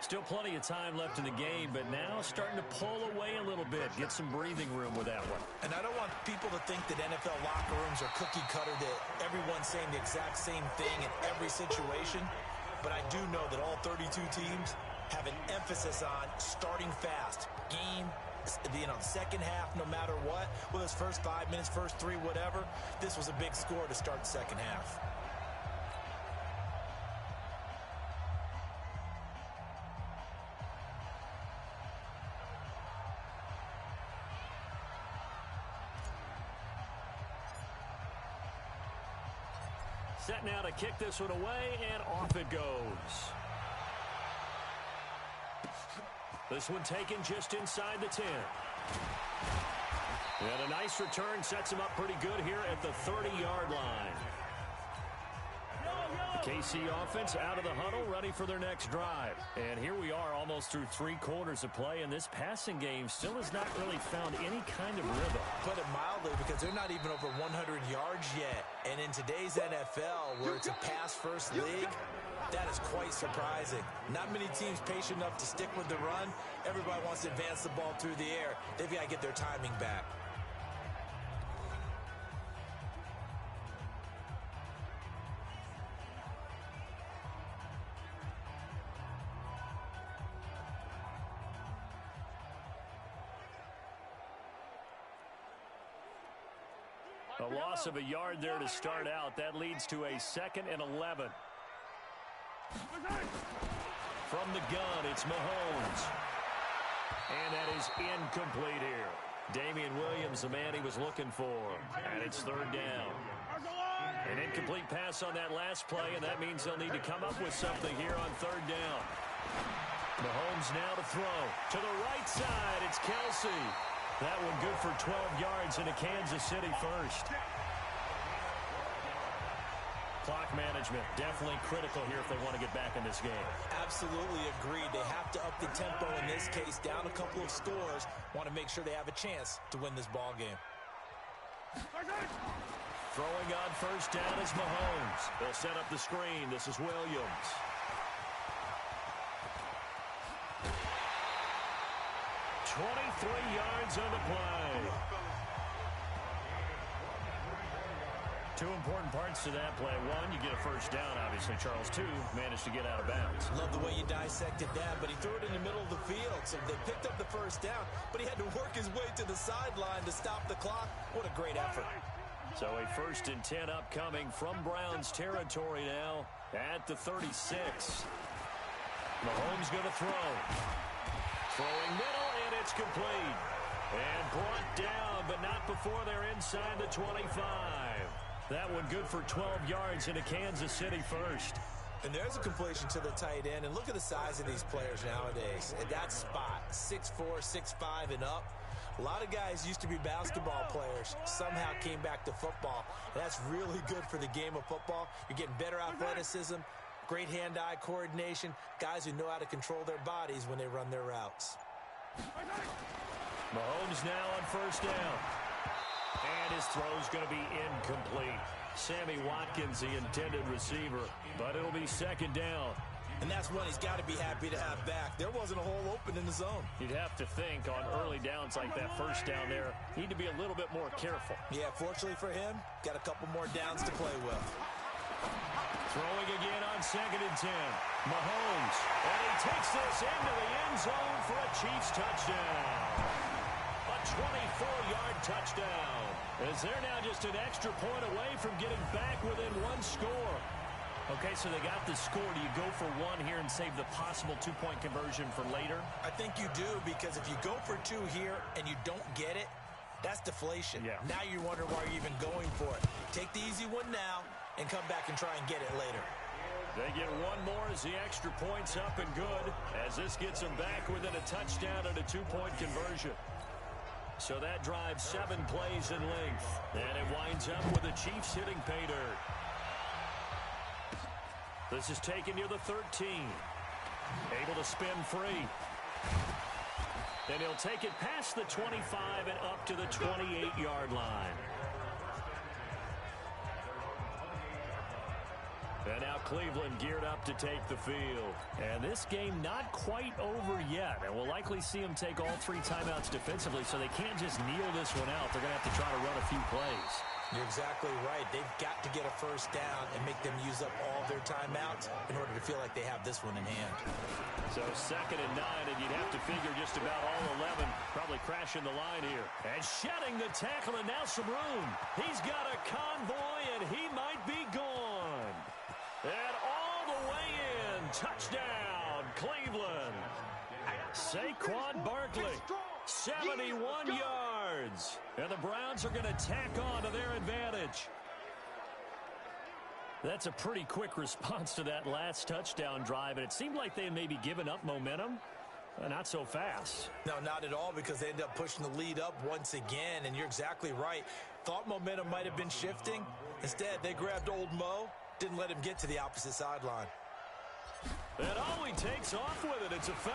Still plenty of time left in the game, but now starting to pull away a little bit. Get some breathing room with that one. And I don't want people to think that NFL locker rooms are cookie cutter, that everyone's saying the exact same thing in every situation. But I do know that all 32 teams have an emphasis on starting fast. Game, second half, no matter what. Whether it's first 5 minutes, first 3, whatever. This was a big score to start the second half. Set now to kick this one away, and off it goes. This one taken just inside the 10. And a nice return sets him up pretty good here at the 30-yard line. The KC offense out of the huddle, ready for their next drive. And here we are almost through 3 quarters of play, and this passing game still has not really found any kind of rhythm. Put it mildly, because they're not even over 100 yards yet. And in today's NFL, where it's a pass-first league, that is quite surprising. Not many teams patient enough to stick with the run. Everybody wants to advance the ball through the air. They've got to get their timing back. A loss of a yard there to start out. That leads to a 2nd and 11. From the gun, it's Mahomes. And that is incomplete here. Damian Williams, the man he was looking for. And it's 3rd down. An incomplete pass on that last play, and that means they'll need to come up with something here on 3rd down. Mahomes now to throw. To the right side, it's Kelsey. That one good for 12 yards into Kansas City first. Clock management definitely critical here if they want to get back in this game. Absolutely agreed. They have to up the tempo in this case, down a couple of scores. Want to make sure they have a chance to win this ball game. Throwing on 1st down is Mahomes. They'll set up the screen. This is Williams. .23 yards on the play. 2 important parts to that play. 1, you get a 1st down, obviously. Charles, 2, managed to get out of bounds. Love the way you dissected that, but he threw it in the middle of the field. So they picked up the 1st down, but he had to work his way to the sideline to stop the clock. What a great effort. So a 1st and 10 upcoming from Browns territory now at the 36. Mahomes going to throw. Throwing middle, and it's complete. And brought down, but not before they're inside the 25. That one good for 12 yards into Kansas City first. And there's a completion to the tight end. And look at the size of these players nowadays. At that spot, 6'4", 6'5", and up. A lot of guys used to be basketball players, somehow came back to football. And that's really good for the game of football. You're getting better athleticism, great hand-eye coordination, guys who know how to control their bodies when they run their routes. Mahomes now on 1st down. And his throw's going to be incomplete. Sammy Watkins, the intended receiver, but it'll be 2nd down. And that's one he's got to be happy to have back. There wasn't a hole open in the zone. You'd have to think on early downs like that 1st down there, need to be a little bit more careful. Yeah, fortunately for him, got a couple more downs to play with. Throwing again on 2nd and 10. Mahomes, and he takes this into the end zone for a Chiefs touchdown. A 24-yard touchdown. As they're now just an extra point away from getting back within 1 score. Okay, so they got the score. Do you go for 1 here and save the possible 2-point conversion for later? I think you do, because if you go for 2 here and you don't get it, that's deflation. Yeah. Now you wonder why you're even going for it. Take the easy one now and come back and try and get it later. They get 1 more as the extra point's up and good, as this gets them back within a touchdown and a 2-point conversion. So that drives 7 plays in length, and it winds up with the Chiefs hitting pay dirt. This is taken near the 13. Able to spin free. And he'll take it past the 25 and up to the 28-yard line. And now Cleveland geared up to take the field. And this game not quite over yet. And we'll likely see them take all 3 timeouts defensively, so they can't just kneel this one out. They're going to have to try to run a few plays. You're exactly right. They've got to get a first down and make them use up all their timeouts in order to feel like they have this one in hand. So 2nd and 9, and you'd have to figure just about all 11 probably crashing the line here. And shedding the tackle, and now some room. He's got a convoy, and he might be gone. And all the way in, touchdown, Cleveland. Saquon Barkley, 71 yards. And the Browns are going to tack on to their advantage. That's a pretty quick response to that last touchdown drive, and it seemed like they had maybe given up momentum. Not so fast. No, not at all, because they ended up pushing the lead up once again, and you're exactly right. Thought momentum might have been shifting. Instead, they grabbed old Mo. Didn't let him get to the opposite sideline. And he takes off with it. It's a fake.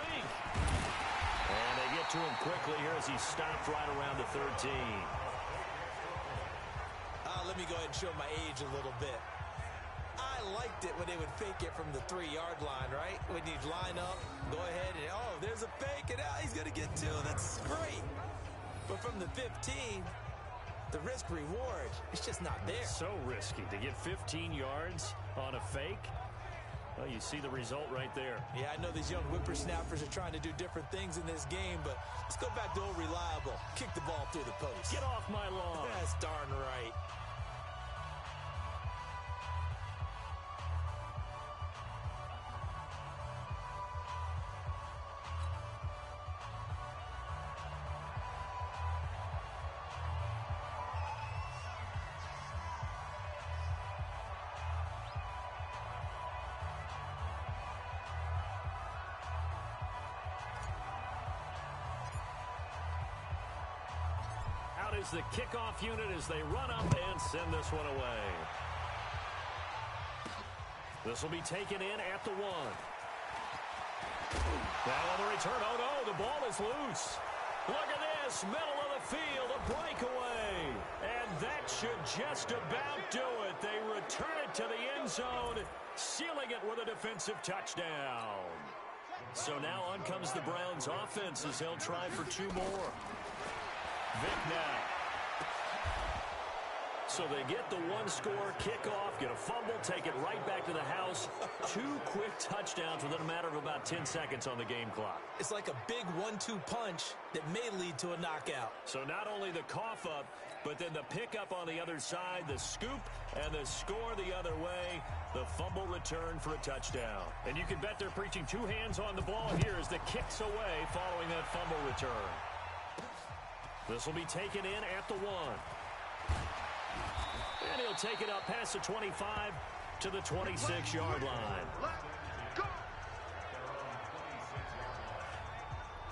And they get to him quickly here as he stopped right around the 13. Let me go ahead and show my age a little bit. I liked it when they would fake it from the 3-yard line, right? When you'd line up, go ahead and, there's a fake, and he's going to get 2. That's great. But from the 15... the risk-reward, it's just not there. So risky to get 15 yards on a fake. Well, you see the result right there. Yeah, I know these young whippersnappers are trying to do different things in this game, but let's go back to old reliable. Kick the ball through the post. Get off my lawn. That's darn right. Is the kickoff unit as they run up and send this one away. This will be taken in at the 1. Now on the return, the ball is loose. Look at this, middle of the field, a breakaway. And that should just about do it. They return it to the end zone, sealing it with a defensive touchdown. So now on comes the Browns offense as they'll try for 2 more. Vick now. So they get the 1-score kickoff, get a fumble, take it right back to the house. 2 quick touchdowns within a matter of about 10 seconds on the game clock. It's like a big 1-2 punch that may lead to a knockout. So not only the cough up, but then the pickup on the other side, the scoop, and the score the other way. The fumble return for a touchdown. And you can bet they're preaching 2 hands on the ball here as the kick's away following that fumble return. This will be taken in at the 1. And he'll take it up past the 25 to the 26-yard line.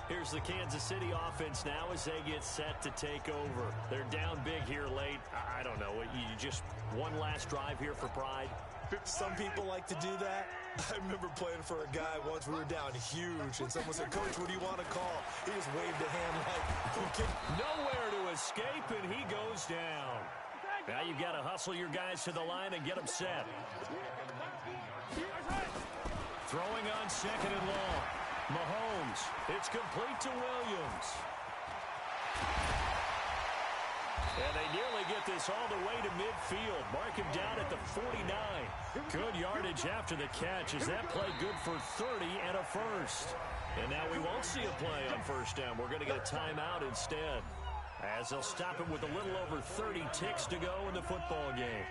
Here's the Kansas City offense now as they get set to take over. They're down big here late. I don't know. You just one last drive here for pride. Some people like to do that. I remember playing for a guy once. We were down huge, and someone said, "Coach, what do you want to call?" He just waved a hand like, okay. Nowhere to escape, and he goes down. Now you've got to hustle your guys to the line and get them set. Throwing on 2nd and long. Mahomes. It's complete to Williams. And they nearly get this all the way to midfield. Mark him down at the 49. Good yardage after the catch. Is that play good for 30 and a first? And now we won't see a play on first down. We're going to get a timeout instead, as they'll stop it with a little over 30 ticks to go in the football game.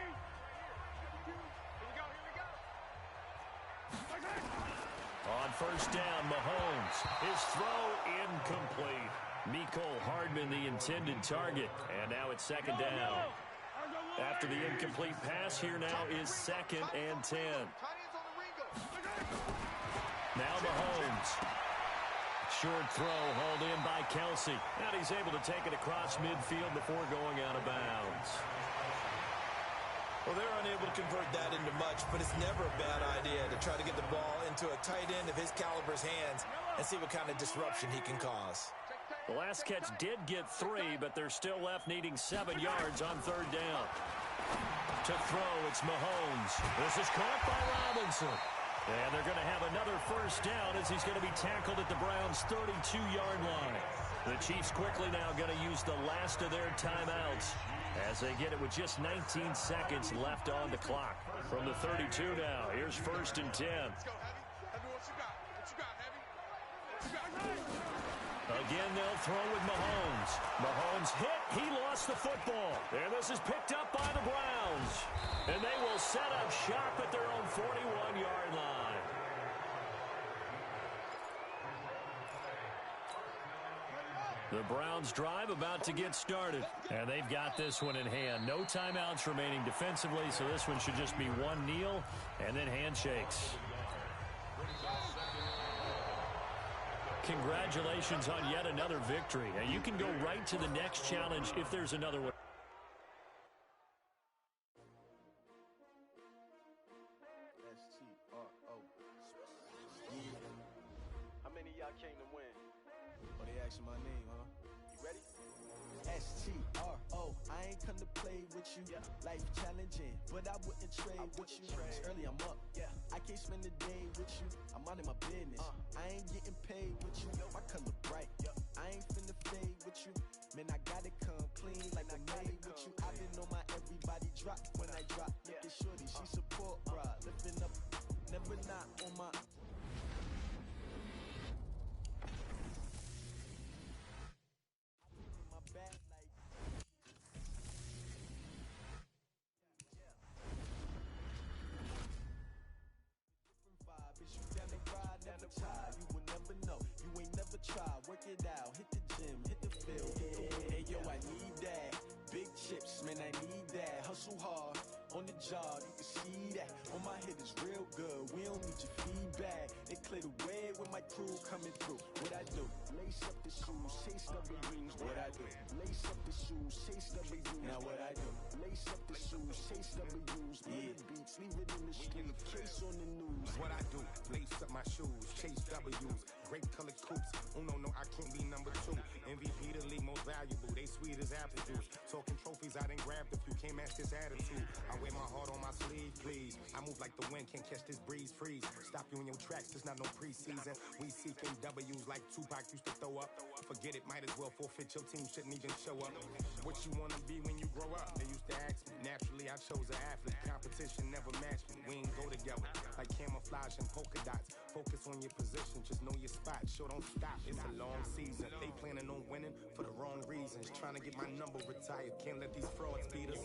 On first down, Mahomes. His throw incomplete. Mecole Hardman, the intended target. And now it's 2nd down. After the incomplete pass, here now is 2nd and 10. Now Mahomes. Short throw hauled in by Kelsey. And he's able to take it across midfield before going out of bounds. Well, they're unable to convert that into much, but it's never a bad idea to try to get the ball into a tight end of his caliber's hands and see what kind of disruption he can cause. The last catch did get 3, but they're still left needing 7 yards on 3rd down. To throw, it's Mahomes. This is caught by Robinson. And they're going to have another 1st down as he's going to be tackled at the Browns' 32-yard line. The Chiefs quickly now going to use the last of their timeouts as they get it with just 19 seconds left on the clock. From the 32 now, here's 1st and 10. Let's go, Heavy. Heavy, what you got? What you got, Heavy? What you got? Again, they'll throw with Mahomes. Mahomes hit. He lost the football. And this is picked up by the Browns. And they will set up shop at their own 41-yard line. The Browns drive about to get started. And they've got this one in hand. No timeouts remaining defensively, so this one should just be one kneel and then handshakes. Congratulations on yet another victory. Now you can go right to the next challenge if there's another one. S-T-R-O. How many of y'all came to win? Oh, they asking my name, huh? You ready? S-T-R-O. I ain't come to play with you. Life challenging, but I wouldn't trade with you. It's early, I'm up. I can't spend the day with you. I'm out in my business. I ain't getting paid with you. My color bright. I ain't finna fade with you. Man, I gotta come clean like I made with you. I been on my everybody drop when I drop. Look at shorty, she support, bruh. Lifting up, never not on my. You will never know. You ain't never tried. Work it out. Hit the gym. Hit the field. Hey, yo, I need that. Big chips, man, I need that. Hustle hard. On the job, you can see that. On my head is real good. We don't need your feedback. They clear the way with my crew coming through. What I do? Lace up the shoes, chase W's. What I do? Lace up the shoes, chase W's. Now what I do? Lace up the shoes, chase W's. Yeah, beats, leave it in the street. Case on the news. What I do? Lace up my shoes, chase W's. Great colored coops. Oh no, I can't be number 2. MVP the league most valuable. They sweet as apple juice. Talking trophies, I done grabbed a few. Can't match this attitude. I wear my heart on my sleeve, please. I move like the wind, can't catch this breeze, freeze. Stop you in your tracks, there's not no preseason. We seeking W's like Tupac used to throw up. Forget it, might as well forfeit. Your team shouldn't even show up. What you wanna be when you grow up? They used to ask me. Naturally, I chose an athlete. Competition never matched me. We ain't go together like camouflage and polka dots. Focus on your position, just know your spot. Sure, don't stop. It's a long season. They planning on winning for the wrong reasons. Trying to get my number retired. Can't let these frauds beat us.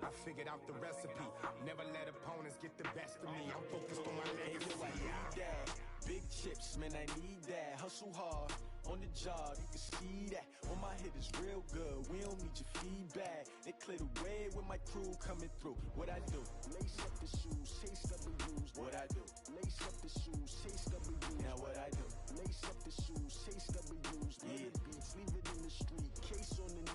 I figured out the recipe. Never let opponents get the best of me. I'm focused on my legacy. I need that. Big chips, man, I need that. Hustle hard. On the job, you can see that. On my head is real good. We don't need your feedback. They clear the way with my crew coming through. What I do? Lace up the shoes, chase W's. What I do? Lace up the shoes, chase W's. Now what I do? Lace up the shoes, chase W's. Yeah, beats, leave it in the street. Case on the